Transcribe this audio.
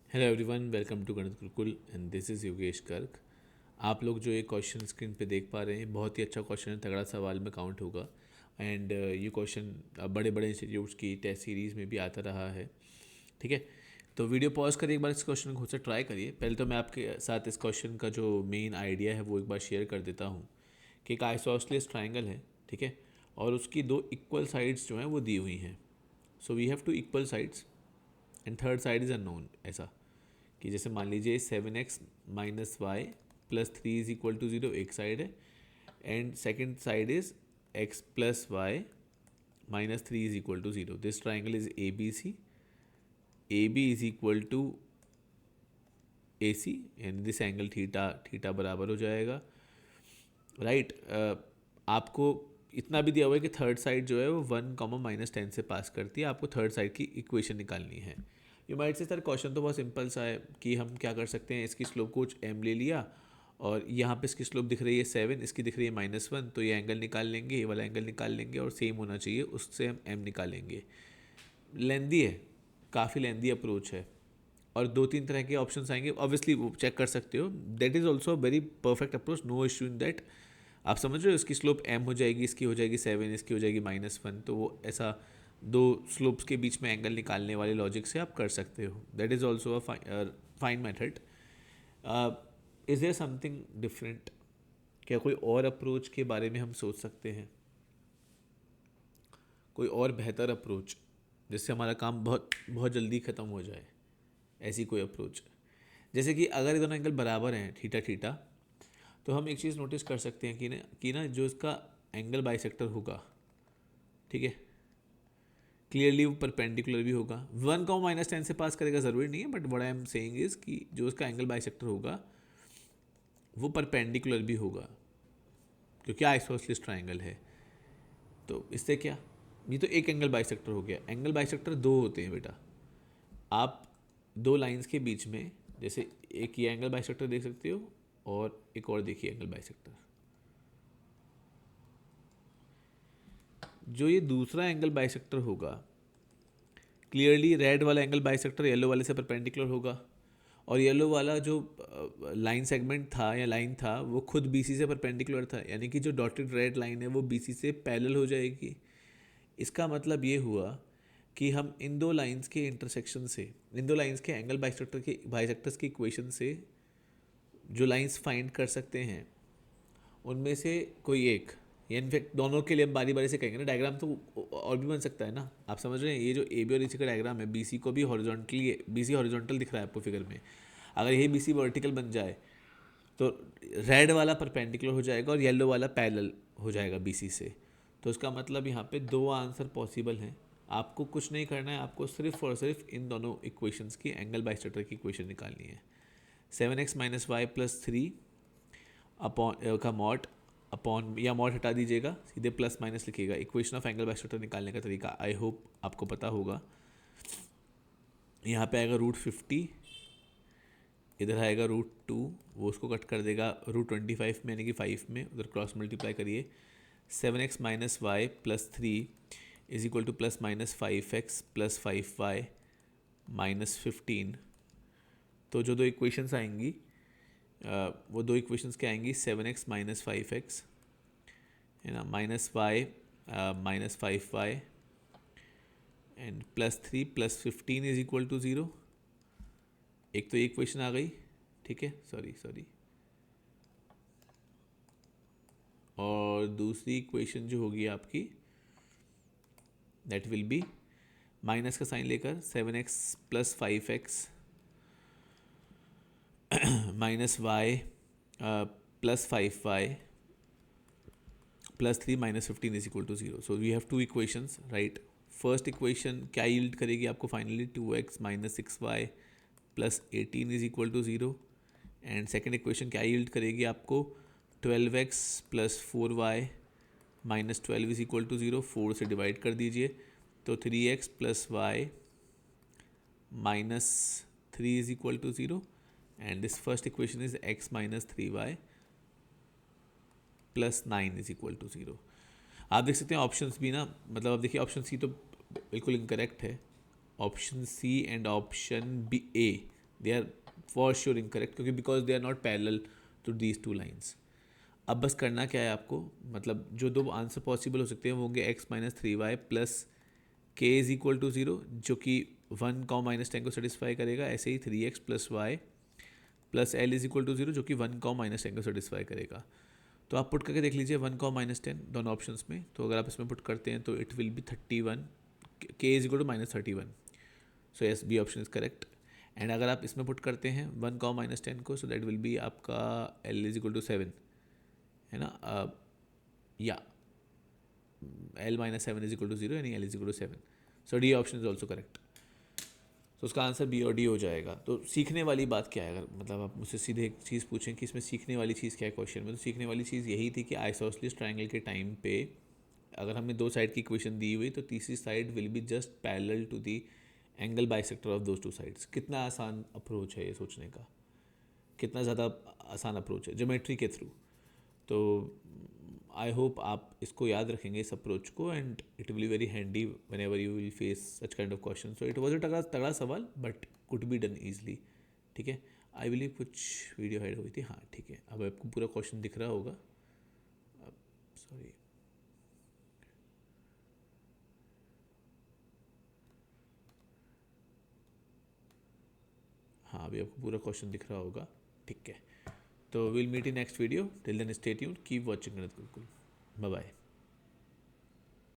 Hello everyone, welcome to गणित Gurukul and this is Yogesh Garg. आप लोग जो ये क्वेश्चन स्क्रीन पे देख पा रहे हैं, बहुत ही अच्छा क्वेश्चन है, तगड़ा सवाल में काउंट होगा। एंड ये क्वेश्चन बड़े बड़े इंस्टीट्यूट्स की टेस्ट सीरीज़ में भी आता रहा है। ठीक है, तो वीडियो पॉज करिए, एक बार इस क्वेश्चन को खुद से ट्राई करिए। पहले तो मैं आपके साथ इस क्वेश्चन का जो मेन आइडिया है वो एक बार शेयर कर देता हूँ कि एक आइसोसेलेस ट्राइंगल है। ठीक है, और उसकी दो इक्वल साइड्स जो हैं वो दी हुई हैं। So we have two equal sides and third side is unknown. ऐसा कि जैसे मान लीजिए 7x-y plus 3 is equal to 0 एक साइड है, and second side is x plus Y minus 3 is equal to 0। This triangle is A B C, A B is equal to A C, and this angle theta, theta बराबर हो जाएगा। Right आपको इतना भी दिया हुआ है कि थर्ड साइड जो है वो 1, -10 से पास करती है। आपको थर्ड साइड की इक्वेशन निकालनी है। You might say sir question तो बहुत सिंपल सा है कि हम क्या कर सकते हैं, इसकी स्लोप को m ले लिया और यहाँ पे इसकी स्लोप दिख रही है 7, इसकी दिख रही है -1, तो ये एंगल निकाल लेंगे, ये वाला एंगल निकाल लेंगे और सेम होना चाहिए, उससे हम m निकालेंगे। लेंदी है, काफ़ी लेंदी अप्रोच है, और दो तीन तरह के ऑप्शंस आएंगे, ऑब्वियसली वो चेक कर सकते हो। That is also very perfect approach, no issue in that. आप समझ रहे हो, इसकी स्लोप m हो जाएगी, इसकी हो जाएगी 7, इसकी हो जाएगी -1, तो वो ऐसा दो स्लोप्स के बीच में एंगल निकालने वाले लॉजिक से आप कर सकते हो। That is also a fine method. Is there something different? क्या कोई और अप्रोच के बारे में हम सोच सकते हैं, कोई और बेहतर अप्रोच जिससे हमारा काम बहुत बहुत जल्दी ख़त्म हो जाए? ऐसी कोई अप्रोच, जैसे कि अगर ये दोनों एंगल बराबर हैं, थीटा थीटा, तो हम एक चीज़ नोटिस कर सकते हैं कि ना जो इसका एंगल बाइसेक्टर होगा, ठीक है, क्लियरली वो परपेंडिकुलर भी होगा। 1, -10 से पास करेगा ज़रूरी नहीं है, but what I am saying is कि जो उसका एंगल बाइसेक्टर होगा वो परपेंडिकुलर भी होगा, क्योंकि आइसोसेलेस ट्राइंगल है। तो इससे क्या, ये तो एक एंगल बाइसेक्टर हो गया। एंगल बाइसेक्टर दो होते हैं बेटा। आप दो लाइंस के बीच में, जैसे एक ये एंगल बाइसेक्टर देख सकते हो, और एक और देखिए एंगल बाइसेक्टर। जो ये दूसरा एंगल बाइसेक्टर होगा, क्लियरली रेड वाला एंगल बाइसेक्टर येलो वाले से परपेंडिकुलर होगा, और येलो वाला जो लाइन सेगमेंट था या लाइन था वो खुद बीसी से परपेंडिकुलर था, यानी कि जो डॉटेड रेड लाइन है वो बीसी से पैरेलल हो जाएगी। इसका मतलब ये हुआ कि हम इन दो लाइंस के इंटरसेक्शन से, इन दो लाइंस के एंगल बाइसेक्टर्स की इक्वेशन से जो लाइंस फाइंड कर सकते हैं, उनमें से कोई एक, या इनफैक्ट दोनों के लिए हम बारी बारी से कहेंगे ना। डायग्राम तो और भी बन सकता है ना, आप समझ रहे हैं। ये जो ए बी और ई सी का डायग्राम है, बी सी को भी हॉरिजॉन्टली, बी सी हॉरिजॉन्टल दिख रहा है आपको फिगर में, अगर यही बी सी वर्टिकल बन जाए तो रेड वाला परपेंडिकुलर हो जाएगा और येलो वाला पैरेलल हो जाएगा बीसी से। तो इसका मतलब यहाँ पे दो आंसर पॉसिबल हैं। आपको कुछ नहीं करना है, आपको सिर्फ और सिर्फ इन दोनों इक्वेशंस की एंगल बाइसेक्टर की इक्वेशन निकालनी है। 7x-y प्लस 3 अपॉन का मॉड, अपॉन या मॉड हटा दीजिएगा, सीधे प्लस माइनस लिखिएगा। इक्वेशन ऑफ एंगल बाइसेक्टर निकालने का तरीका आई होप आपको पता होगा। यहाँ पे आएगा √50, इधर आएगा √2, वो उसको कट कर देगा √25 में, यानी कि 5 में, उधर क्रॉस मल्टीप्लाई करिए। 7x-y plus 3 is equal two plus minus 5x plus 5y minus 15। तो जो दो इक्वेशंस आएंगी, वो दो इक्वेशंस क्या आएंगी, 7x-5x है ना, -y -5y and +3 +15 is equal to 0। एक तो ये इक्वेशन आ गई, ठीक है, सॉरी, और दूसरी इक्वेशन जो होगी आपकी, दैट विल बी माइनस का साइन लेकर 7x plus 5x -y plus 5y plus 3 -15 is equal to 0। So we have two equations, right. First equation क्या यील्ड करेगी आपको finally, 2x - 6y plus 18 is equal to 0। And second equation क्या yield करेगी आपको, 12x plus 4y minus 12 is equal to 0। 4 से divide कर दीजिए, तो 3x plus Y minus 3 is equal to 0। And this first equation is x minus 3y plus 9 is equal to 0। आप देख सकते हैं ऑप्शंस भी ना, मतलब आप देखिए ऑप्शन सी तो बिल्कुल इनकरेक्ट है। Option C and option B A they are for sure incorrect, क्योंकि because they are not parallel to these two lines. अब बस करना क्या है आपको, मतलब जो दो आंसर पॉसिबल हो सकते हैं वो होंगे x-3y plus k is equal to 0, जो कि 1 कॉ -10 को सेटिस्फाई करेगा। ऐसे ही 3x plus Y plus L is equal to 0, जो कि 1 कॉ -10 को सेटिस्फाई करेगा। तो आप पुट करके देख लीजिए 1 कॉ -10 दोनों ऑप्शंस में। तो अगर आप इसमें पुट करते हैं तो it will be 31, k is equal to -31। So yes, B option is correct. And अगर आप इसमें पुट करते हैं 1 कॉ -10 को, सो दैट विल बी आपका एल इज इक्वल टू 7, है ना, या L-7 इज इक्वल टू 0 यानी L is equal to 7। So D option is also correct. तो उसका आंसर बी और डी हो जाएगा। तो सीखने वाली बात क्या है, अगर मतलब आप मुझसे सीधे एक चीज़ पूछें कि इसमें सीखने वाली चीज़ क्या है क्वेश्चन में, तो सीखने वाली चीज़ यही थी कि आइसोसेलेस ट्रायंगल के टाइम पे अगर हमें दो साइड की इक्वेशन दी हुई तो तीसरी side will be just parallel to the angle bisector of those two sides. कितना आसान अप्रोच है ये सोचने का, कितना ज़्यादा आसान अप्रोच है ज्योमेट्री के थ्रू। तो आई होप आप इसको याद रखेंगे इस अप्रोच को, and it will be very handy when ever you will face such kind of question. So it was a तगड़ा तगड़ा सवाल, but could be done easily. ठीक है, आई बिलीव कुछ वीडियो हाइड हुई थी। हाँ ठीक है, अब आपको पूरा क्वेश्चन दिख रहा होगा। अब सॉरी, हाँ अभी आपको पूरा क्वेश्चन दिख रहा होगा। ठीक है, तो will meet in next video. Till then stay tuned, keep watching Ganit Gurukul. Bye bye.